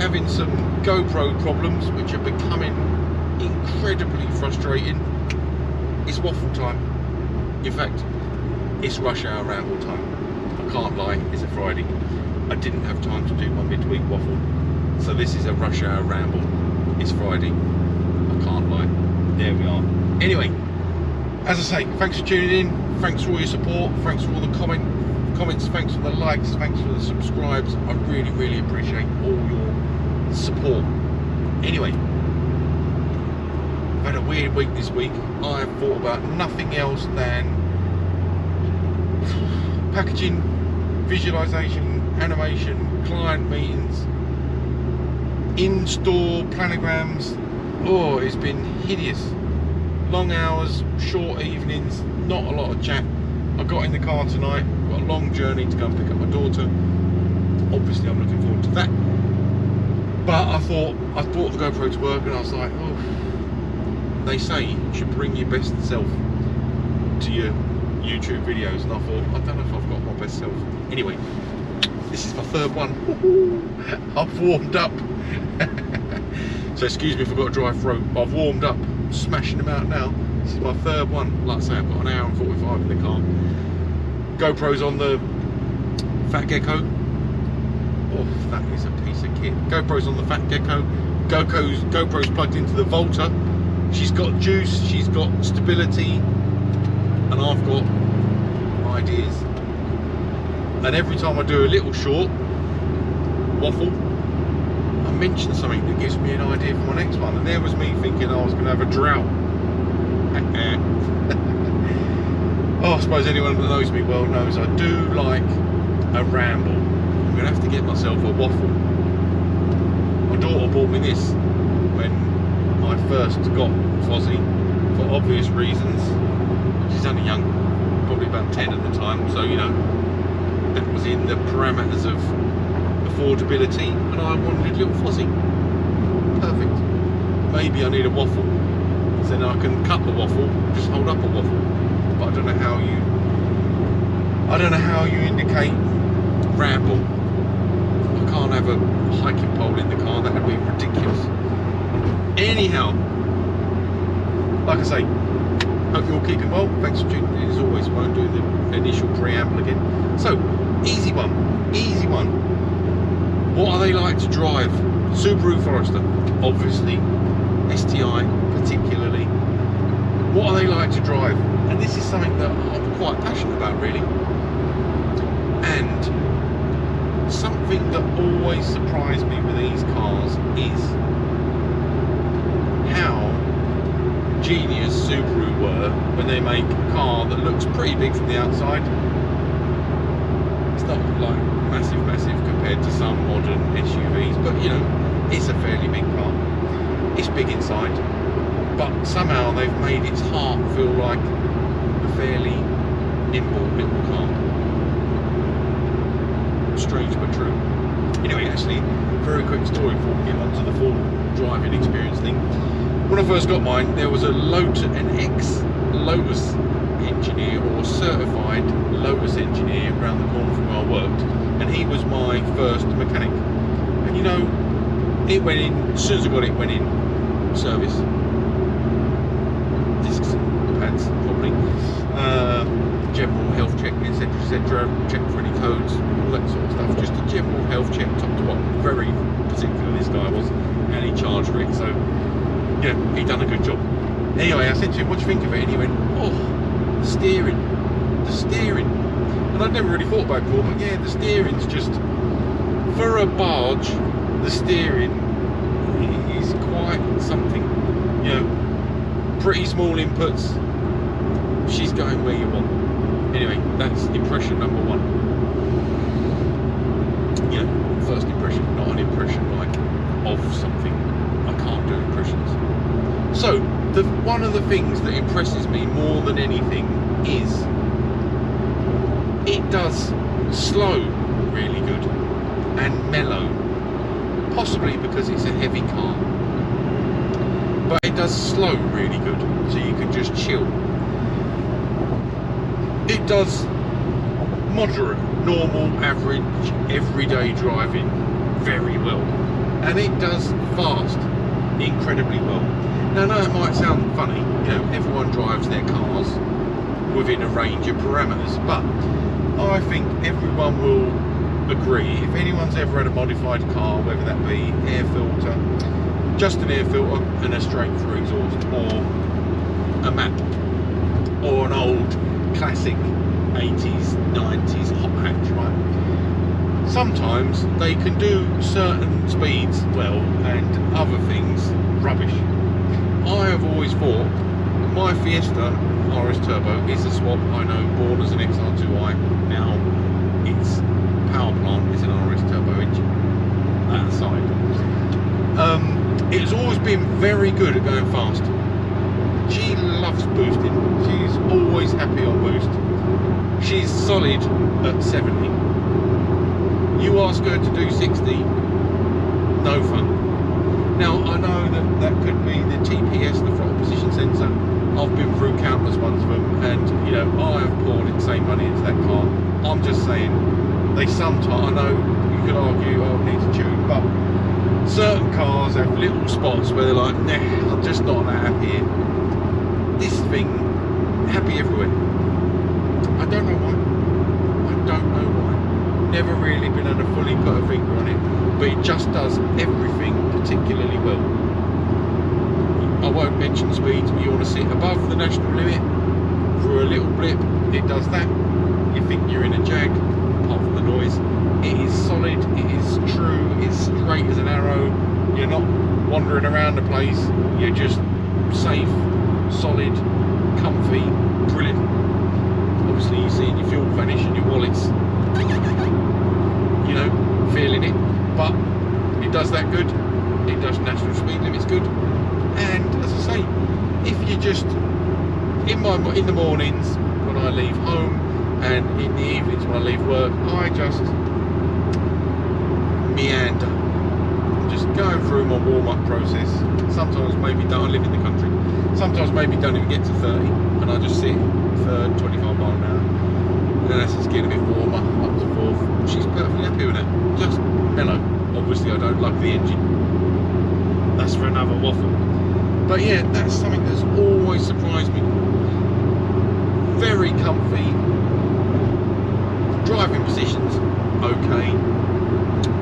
having some GoPro problems, which are becoming incredibly frustrating. It's waffle time. In fact, it's rush hour ramble time. I can't lie, it's a Friday. I didn't have time to do my midweek waffle, so this is a rush hour ramble. It's Friday. I can't lie. There we are. Anyway, as I say, thanks for tuning in. Thanks for all your support. Thanks for all the comments. Thanks for the likes. Thanks for the subscribes. I really, really appreciate all your support. Anyway, I've had a weird week this week. I have thought about nothing else than packaging, visualization, animation, client meetings, in-store planograms. Oh, it's been hideous. Long hours, short evenings, not a lot of chat. I got in the car tonight, got a long journey to go and pick up my daughter. Obviously I'm looking forward to that. But I brought the GoPro to work and I was like, oh, they say you should bring your best self to your YouTube videos, and I thought, I don't know if I've got my best self. Anyway, this is my third one. I've warmed up. So excuse me if I've got a dry throat. I've warmed up, smashing them out now. This is my third one. Like I say, I've got an hour and 45 in the car. GoPro's on the Fat Gecko. Oh, that is a piece of kit. GoPro's on the Fat Gecko. GoPro's plugged into the Volta. She's got juice, she's got stability, and I've got ideas. And every time I do a little short waffle, I mention something that gives me an idea for my next one. And there was me thinking I was going to have a drought. Oh, I suppose anyone that knows me well knows I do like a ramble. I'm going to have to get myself a waffle. My daughter bought me this when I first got Fozzie, for obvious reasons. She's only young, probably about 10 at the time, so you know, that was in the parameters of affordability, and I wanted little Fozzie. Perfect. Maybe I need a waffle, so then I can cut the waffle, just hold up a waffle. But I don't know how you indicate ramble. I can't have a hiking pole in the car, that would be ridiculous. Anyhow, like I say, hope you're all keeping well. Thanks for tuning in as always. Won't do the initial preamble again. So, easy one. What are they like to drive? Subaru Forester, obviously. STI, particularly. What are they like to drive? And this is something that I'm quite passionate about, really. And something that always surprised me with these cars is how genius Subaru were when they make a car that looks pretty big from the outside. It's not like massive compared to some modern SUVs, but you know, it's a fairly big car. It's big inside, but somehow they've made its heart feel like a fairly nimble little car. Strange but true. Anyway, actually, very quick story before we get onto the full driving experience thing. When I first got mine, there was an ex-Lotus engineer or certified Lotus engineer around the corner from where I worked, and he was my first mechanic. And you know, it went in, as soon as I got it, went in service, discs, pads, probably, general health check, etc., check for any codes, all that sort of stuff. Just a general health check, top to bottom. Very particular this guy was, and he charged for it, so yeah, he done a good job. Anyway, I said to him, what do you think of it? And he went, oh, the steering. And I'd never really thought about it before, but yeah, the steering's just, for a barge, the steering is quite something. You know, pretty small inputs, she's going where you want. Anyway, that's impression number one. You know, first impression, not an impression like of something. I can't do impressions. So, one of the things that impresses me more than anything is it does slow really good and mellow. Possibly because it's a heavy car. But it does slow really good, so you can just chill. It does moderate, normal, average, everyday driving very well. and it does fast incredibly well. Now, I know it might sound funny, you know, everyone drives their cars within a range of parameters, but I think everyone will agree, if anyone's ever had a modified car, whether that be air filter, just an air filter and a straight through exhaust, or a map, or an old classic 80s, 90s hot hatch, right? Sometimes they can do certain speeds well and other things rubbish. I have always thought my Fiesta RS Turbo is a swap. I know, born as an XR2i, now its power plant is an RS Turbo engine. That aside, it's always been very good at going fast. She loves boosting. She's always happy on boost. She's solid at 70. You ask her to do 60, no fun. Now, I know that could be the TPS, the throttle position sensor. I've been through countless ones of them, and you know, I have poured insane money into that car. I'm just saying, they sometimes, I know you could argue, oh, it needs a tune, but certain cars have little spots where they're like, nah, I'm just not that happy here. This thing, happy everywhere. I don't know why. I don't know why. Never really been able to fully put a finger on it, but it just does everything particularly well. I won't mention speeds, but you want to sit above the national limit for a little blip, it does that. You think you're in a Jag, apart from the noise. It is solid, it is true, it's straight as an arrow. You're not wandering around the place, you're just safe, solid, comfy, brilliant. Obviously you're seeing your fuel vanish and your wallets, you know, feeling it, but it does that good. It does national speed limits good. And as I say, if you just in the mornings when I leave home and in the evenings when I leave work, I just meander. I'm just going through my warm-up process. Sometimes maybe don't, I live in the country, sometimes maybe don't even get to 30 and I just sit for 25 miles an hour, and then as it's getting a bit warmer, up to 4th, she's perfectly happy with it, just mellow. Obviously I don't like the engine, that's for another waffle. But yeah, that's something that's always surprised me. Very comfy. Driving positions, okay.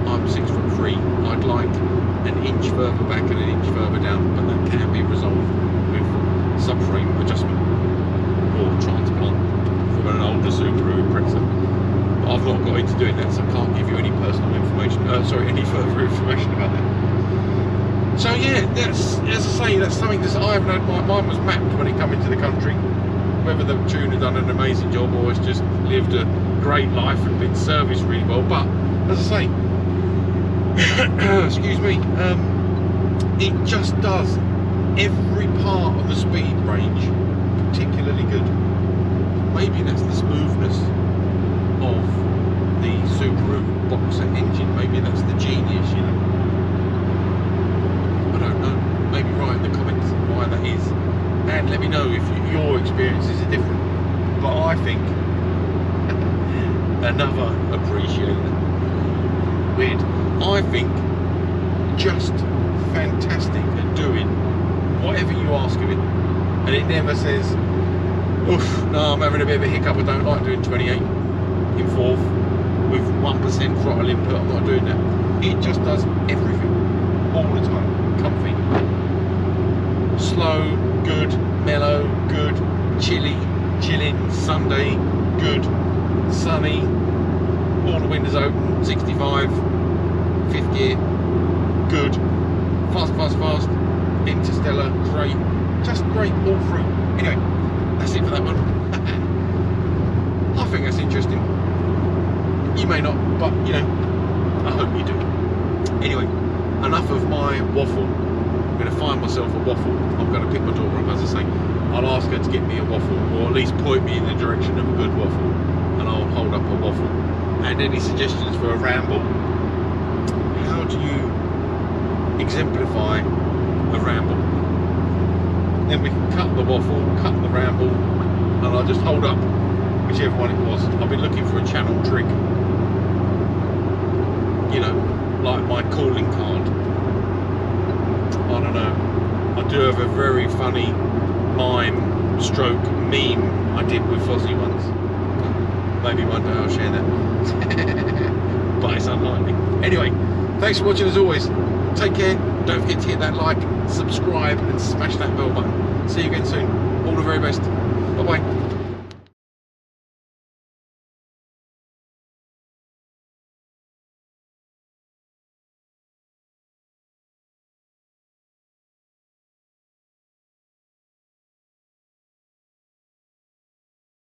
I'm 6'3". I'd like an inch further back and an inch further down, but that can be resolved with subframe adjustment or transplant from an older Subaru Impreza. But I've not got into doing that, so I can't give you any personal information. Any further information about that. So yeah, that's, as I say, that's something that I haven't had. Mine was mapped when it came into the country. Whether the tuner had done an amazing job or it's just lived a great life and been serviced really well. But as I say, excuse me, it just does every part of the speed range particularly good. Maybe that's the smoothness of the Subaru Boxer engine. Maybe that's the genius, you know. I don't know. Maybe write in the comments why that is, and let me know if your experiences are different. But I think another appreciator, weird, I think just fantastic at doing whatever you ask of it, and it never says, oof, no, I'm having a bit of a hiccup, I don't like doing 28 in 4th with 1% throttle input, I'm not doing that. It just does everything all the time. Comfy, slow, good, mellow, good, chilling, Sunday, good, sunny, all the windows open, 65, 5th gear, good, fast, interstellar, great, just great all through. Anyway, that's it for that one. I think that's interesting. You may not, but you know, I hope you do. Anyway, enough of my waffle. I'm going to find myself a waffle. I'm going to pick my daughter up, as I say. I'll ask her to get me a waffle, or at least point me in the direction of a good waffle, and I'll hold up a waffle. And any suggestions for a ramble? How do you exemplify a ramble? Then we can cut the waffle, cut the ramble, and I'll just hold up whichever one it was. I've been looking for a channel trick, you know, like my calling card. do have a very funny mime stroke meme I did with Fozzie once. Maybe one day I'll share that. But it's unlikely. Anyway, thanks for watching as always. Take care. Don't forget to hit that like, subscribe and smash that bell button. See you again soon. All the very best. Bye bye.